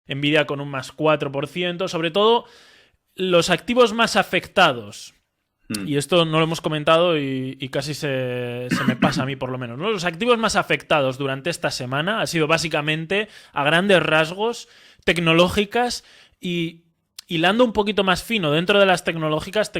Nvidia con un más 4%. Sobre todo, los activos más afectados. Y esto no lo hemos comentado y casi se me pasa a mí por lo menos, ¿no? Los activos más afectados durante esta semana ha sido básicamente, a grandes rasgos, tecnológicas y hilando un poquito más fino dentro de las tecnológicas,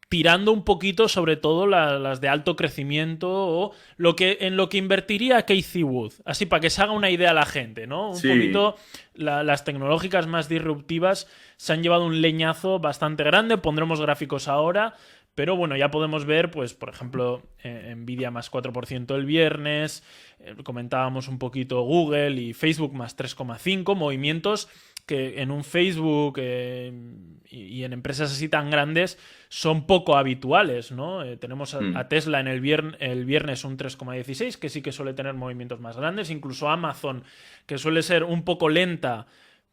tirando un poquito sobre todo las de alto crecimiento o en lo que invertiría Cathie Wood. Así para que se haga una idea a la gente, ¿no? Un Sí. poquito las tecnológicas más disruptivas se han llevado un leñazo bastante grande. Pondremos gráficos ahora. Pero bueno, ya podemos ver, pues, por ejemplo, Nvidia más 4% el viernes, comentábamos un poquito Google y Facebook más 3,5%, movimientos que en un Facebook y en empresas así tan grandes son poco habituales, ¿no? Tenemos a Tesla en el viernes un 3,16%, que sí que suele tener movimientos más grandes, incluso Amazon, que suele ser un poco lenta,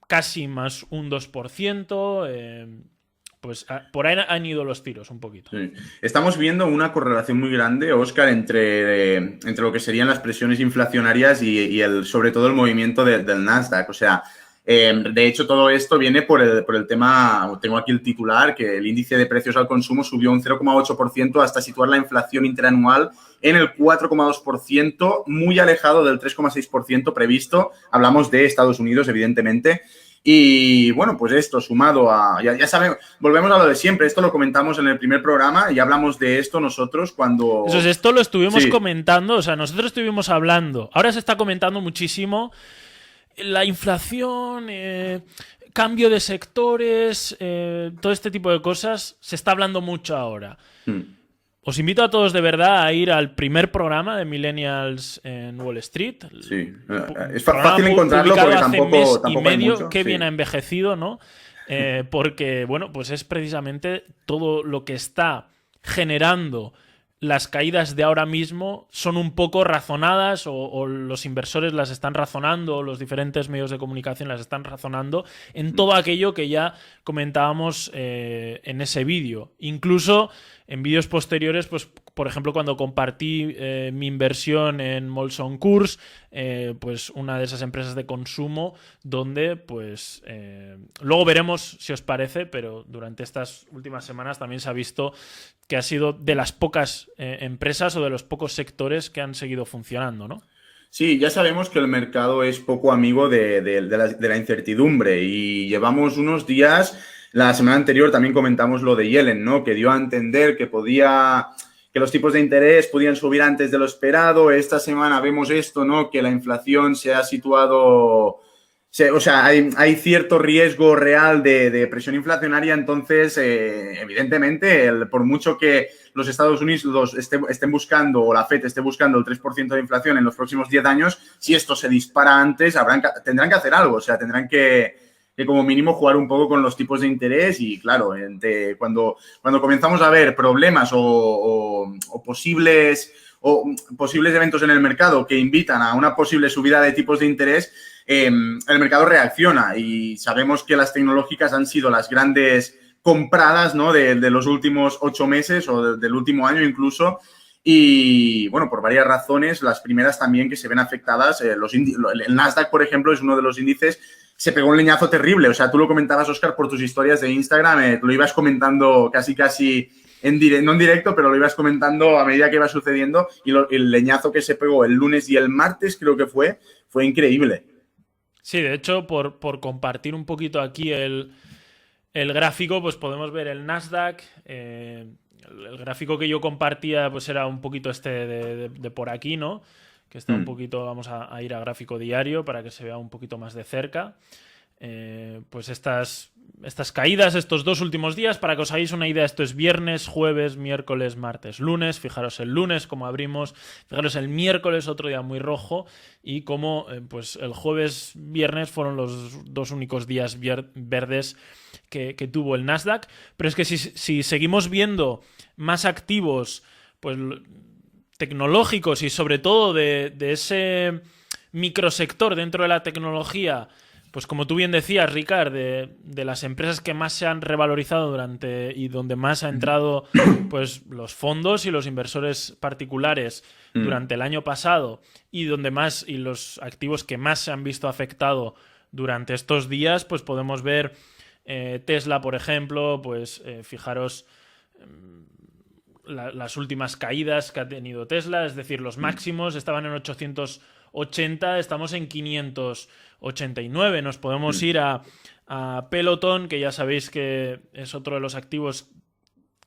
casi más un 2%. Pues por ahí han ido los tiros un poquito. Sí. Estamos viendo una correlación muy grande, Óscar, entre lo que serían las presiones inflacionarias y sobre todo el movimiento del Nasdaq. O sea, de hecho, todo esto viene por el tema, tengo aquí el titular, que el índice de precios al consumo subió un 0,8% hasta situar la inflación interanual en el 4,2%, muy alejado del 3,6% previsto. Hablamos de Estados Unidos, evidentemente. Y bueno, pues esto sumado a, ya sabemos, volvemos a lo de siempre, esto lo comentamos en el primer programa y hablamos de esto nosotros Eso es, cuando... esto lo estuvimos Sí, comentando, o sea, nosotros estuvimos hablando, ahora se está comentando muchísimo la inflación, cambio de sectores, todo este tipo de cosas, se está hablando mucho ahora. Os invito a todos de verdad a ir al primer programa de Millennials en Wall Street. sí. Es Programa fácil encontrarlo publicado porque hace mes y tampoco hay medio, mucho, que bien ha sí. envejecido, ¿no? Porque, bueno, pues es precisamente todo lo que está generando las caídas de ahora mismo son un poco razonadas o los inversores las están razonando o los diferentes medios de comunicación las están razonando en todo aquello que ya comentábamos en ese vídeo. Incluso en vídeos posteriores, pues por ejemplo, cuando compartí mi inversión en Molson Coors, pues una de esas empresas de consumo donde, pues, luego veremos si os parece, pero durante estas últimas semanas también se ha visto que ha sido de las pocas empresas o de los pocos sectores que han seguido funcionando, ¿no? Sí, ya sabemos que el mercado es poco amigo de la incertidumbre y llevamos unos días, la semana anterior también comentamos lo de Yellen, ¿no? Que dio a entender que los tipos de interés podían subir antes de lo esperado. Esta semana vemos esto, ¿no? Que la inflación se ha situado, o sea, hay cierto riesgo real de presión inflacionaria, entonces, evidentemente, por mucho que los Estados Unidos estén buscando, o la FED esté buscando el 3% de inflación en los próximos 10 años, si esto se dispara antes, tendrán que hacer algo, o sea, tendrán que como mínimo jugar un poco con los tipos de interés y, claro, cuando comenzamos a ver problemas o posibles eventos en el mercado que invitan a una posible subida de tipos de interés, el mercado reacciona y sabemos que las tecnológicas han sido las grandes compradas, ¿no? de los últimos 8 meses o del último año incluso. Y, bueno, por varias razones, las primeras también que se ven afectadas, el Nasdaq, por ejemplo, es uno de los índices, se pegó un leñazo terrible. O sea, tú lo comentabas, Óscar, por tus historias de Instagram, lo ibas comentando casi no en directo, pero lo ibas comentando a medida que iba sucediendo y el leñazo que se pegó el lunes y el martes, creo que fue increíble. Sí, de hecho, por compartir un poquito aquí el gráfico, pues podemos ver el Nasdaq. El gráfico que yo compartía pues era un poquito este de por aquí, ¿no? Que está un poquito, vamos a ir a gráfico diario para que se vea un poquito más de cerca. Pues estas caídas, estos dos últimos días, para que os hagáis una idea, esto es viernes, jueves, miércoles, martes, lunes. Fijaros el lunes como abrimos, fijaros el miércoles, otro día muy rojo, y como pues el jueves, viernes fueron los dos únicos días verdes que tuvo el Nasdaq. Pero es que si seguimos viendo más activos, pues tecnológicos y sobre todo de ese microsector dentro de la tecnología, pues como tú bien decías, Ricard, de las empresas que más se han revalorizado y donde más ha entrado pues los fondos y los inversores particulares durante el año pasado, y los activos que más se han visto afectados durante estos días, pues podemos ver Tesla, por ejemplo, pues fijaros las últimas caídas que ha tenido Tesla, es decir, los máximos estaban en 880, estamos en 589. Nos podemos ir a Peloton, que ya sabéis que es otro de los activos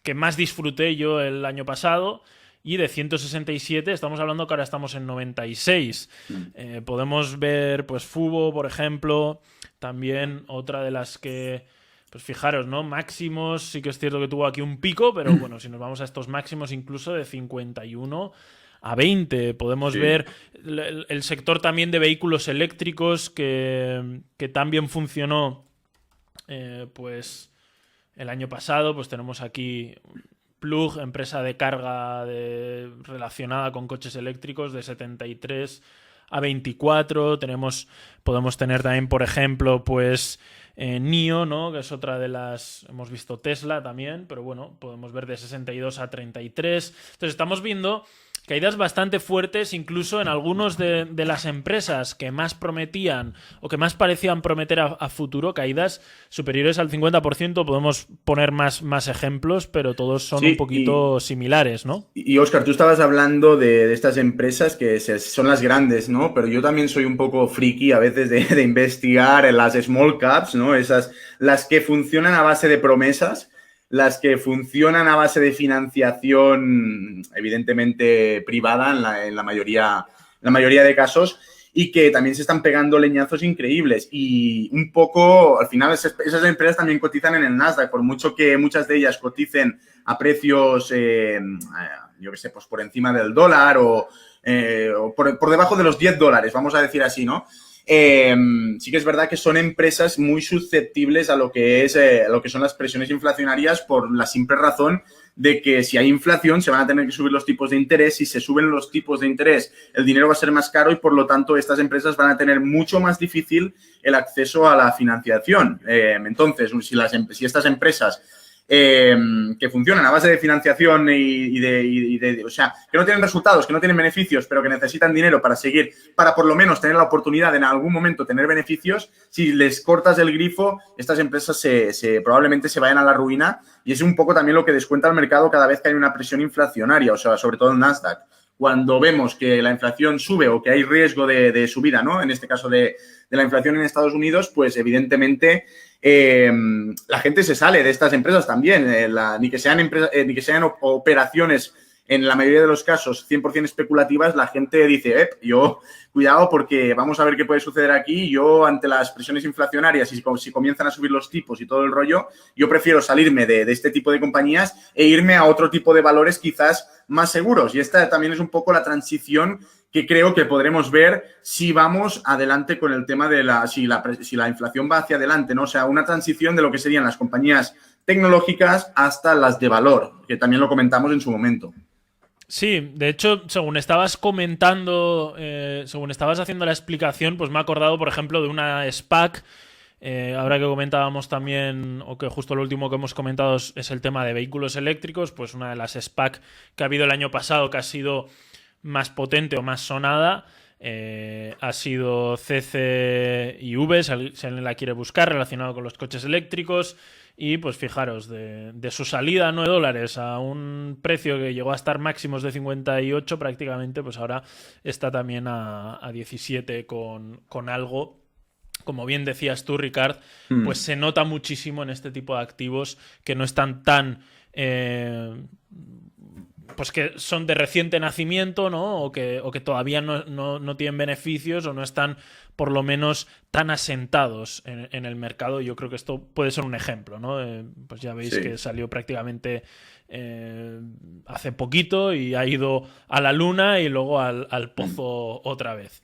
que más disfruté yo el año pasado, y de 167 estamos hablando que ahora estamos en 96. Podemos ver pues Fubo, por ejemplo, también otra de las que, pues fijaros, ¿no? Máximos, sí que es cierto que tuvo aquí un pico, pero bueno, si nos vamos a estos máximos incluso de 51 a 20. Podemos ver el sector también de vehículos eléctricos que también funcionó pues el año pasado. Pues tenemos aquí Plug, empresa de carga relacionada con coches eléctricos, de 73 a 24. Podemos tener también, por ejemplo, pues NIO, ¿no? Que es otra de las... Hemos visto Tesla también, pero bueno, podemos ver de 62 a 33. Entonces estamos viendo caídas bastante fuertes, incluso en algunos de las empresas que más prometían o que más parecían prometer a futuro, caídas superiores al 50%. Podemos poner más ejemplos, pero todos son un poquito similares, ¿no? Y Óscar, tú estabas hablando de estas empresas que son las grandes, ¿no? Pero yo también soy un poco friki a veces de investigar en las small caps, ¿no? Las que funcionan a base de promesas, las que funcionan a base de financiación, evidentemente privada en la mayoría de casos, y que también se están pegando leñazos increíbles. Y un poco, al final, esas empresas también cotizan en el Nasdaq, por mucho que muchas de ellas coticen a precios, yo qué sé, pues por encima del dólar o por debajo de los $10, vamos a decir así, ¿no? Sí que es verdad que son empresas muy susceptibles a lo que son las presiones inflacionarias, por la simple razón de que si hay inflación se van a tener que subir los tipos de interés. Si se suben los tipos de interés, el dinero va a ser más caro y, por lo tanto, estas empresas van a tener mucho más difícil el acceso a la financiación. Entonces, si estas empresas que funcionan a base de financiación o sea, que no tienen resultados, que no tienen beneficios, pero que necesitan dinero para por lo menos tener la oportunidad de en algún momento tener beneficios, si les cortas el grifo, estas empresas probablemente se vayan a la ruina, y es un poco también lo que descuenta el mercado cada vez que hay una presión inflacionaria, o sea, sobre todo en Nasdaq. Cuando vemos que la inflación sube o que hay riesgo de subida, ¿no? En este caso de la inflación en Estados Unidos, pues evidentemente la gente se sale de estas empresas también, ni que sean operaciones, en la mayoría de los casos 100% especulativas. La gente dice, cuidado, porque vamos a ver qué puede suceder aquí. Yo, ante las presiones inflacionarias y si comienzan a subir los tipos y todo el rollo, yo prefiero salirme de este tipo de compañías e irme a otro tipo de valores quizás más seguros. Y esta también es un poco la transición que creo que podremos ver si vamos adelante con el tema de si la inflación va hacia adelante, ¿no? O sea, una transición de lo que serían las compañías tecnológicas hasta las de valor, que también lo comentamos en su momento. Sí, de hecho, según estabas comentando, según estabas haciendo la explicación, pues me he acordado, por ejemplo, de una SPAC. Ahora que comentábamos también, o que justo lo último que hemos comentado es el tema de vehículos eléctricos, pues una de las SPAC que ha habido el año pasado, que ha sido más potente o más sonada, ha sido CCIV, si alguien la quiere buscar, relacionado con los coches eléctricos. Y pues fijaros, de su salida a $9 a un precio que llegó a estar máximos de 58 prácticamente, pues ahora está también a 17 con algo. Como bien decías tú, Ricard, pues se nota muchísimo en este tipo de activos que no están tan... pues que son de reciente nacimiento, ¿no? O que todavía no tienen beneficios, o no están por lo menos tan asentados en el mercado. Yo creo que esto puede ser un ejemplo, ¿no? Pues ya veis que salió prácticamente hace poquito y ha ido a la luna y luego al pozo otra vez.